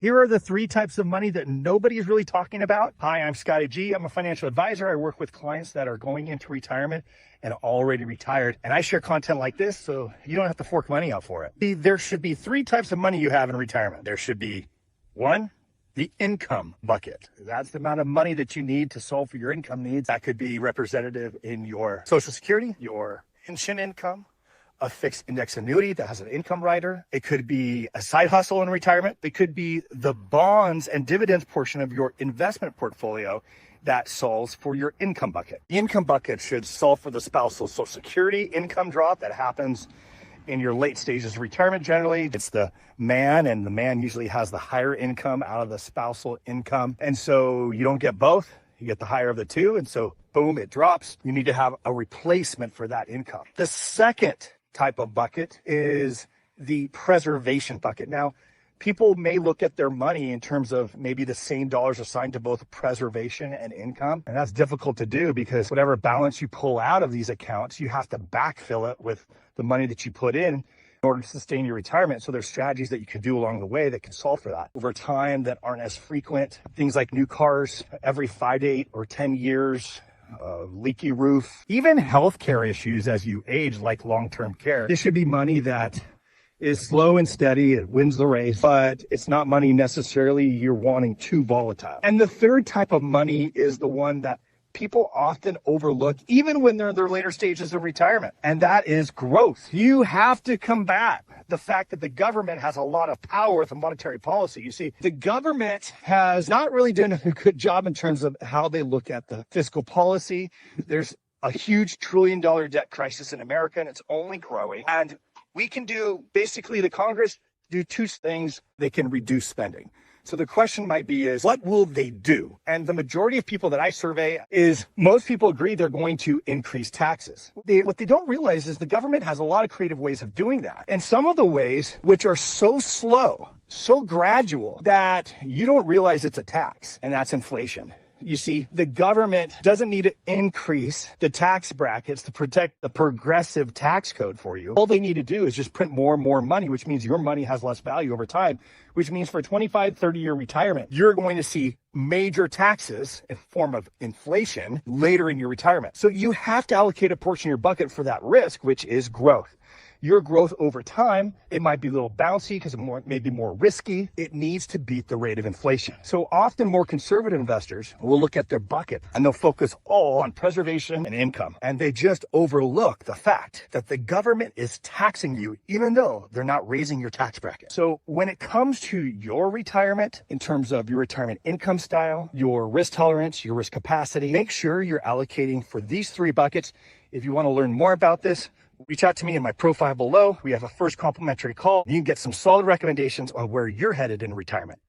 Here are the three types of money that nobody is really talking about. Hi, I'm Scotty G. I'm a financial advisor. I work with clients that are going into retirement and already retired. And I share content like this so you don't have to fork money out for it. There should be three types of money you have in retirement. There should be one, the income bucket. That's the amount of money that you need to solve for your income needs. That could be representative in your Social Security, your pension income, a fixed index annuity that has an income rider. It could be a side hustle in retirement. It could be the bonds and dividends portion of your investment portfolio that solves for your income bucket. The income bucket should solve for the spousal Social Security income drop that happens in your late stages of retirement. Generally, it's the man, and the man usually has the higher income out of the spousal income. And so you don't get both. You get the higher of the two. And so boom, it drops. You need to have a replacement for that income. The second type of bucket is the preservation bucket. Now, people may look at their money in terms of maybe the same dollars assigned to both preservation and income. And that's difficult to do because whatever balance you pull out of these accounts, you have to backfill it with the money that you put in order to sustain your retirement. So there's strategies that you can do along the way that can solve for that over time that aren't as frequent. Things like new cars every 5 to 8 or 10 years, leaky roof, even healthcare issues as you age, like long-term care. This should be money that is slow and steady. It wins the race, but it's not money necessarily you're wanting too volatile. And the third type of money is the one that people often overlook, even when they're in their later stages of retirement, and that is growth. You have to combat the fact that the government has a lot of power with monetary policy. You see, the government has not really done a good job in terms of how they look at the fiscal policy. There's a huge $1 trillion debt crisis in America, and it's only growing. And we can do, basically, the Congress do two things. They can reduce spending. So the question might be is, what will they do? And the majority of people that I survey is most people agree they're going to increase taxes. What they don't realize is the government has a lot of creative ways of doing that. And some of the ways which are so slow, so gradual that you don't realize it's a tax, and that's inflation. You see, the government doesn't need to increase the tax brackets to protect the progressive tax code for you. All they need to do is just print more and more money, which means your money has less value over time, which means for 25, 30-year retirement, you're going to see major taxes in form of inflation later in your retirement. So you have to allocate a portion of your bucket for that risk, which is growth. Your growth over time, it might be a little bouncy because it may be more risky. It needs to beat the rate of inflation. So often more conservative investors will look at their bucket and they'll focus all on preservation and income. And they just overlook the fact that the government is taxing you even though they're not raising your tax bracket. So when it comes to your retirement, in terms of your retirement income style, your risk tolerance, your risk capacity, make sure you're allocating for these three buckets. If you want to learn more about this, reach out to me in my profile below. We have a first complimentary call. You can get some solid recommendations on where you're headed in retirement.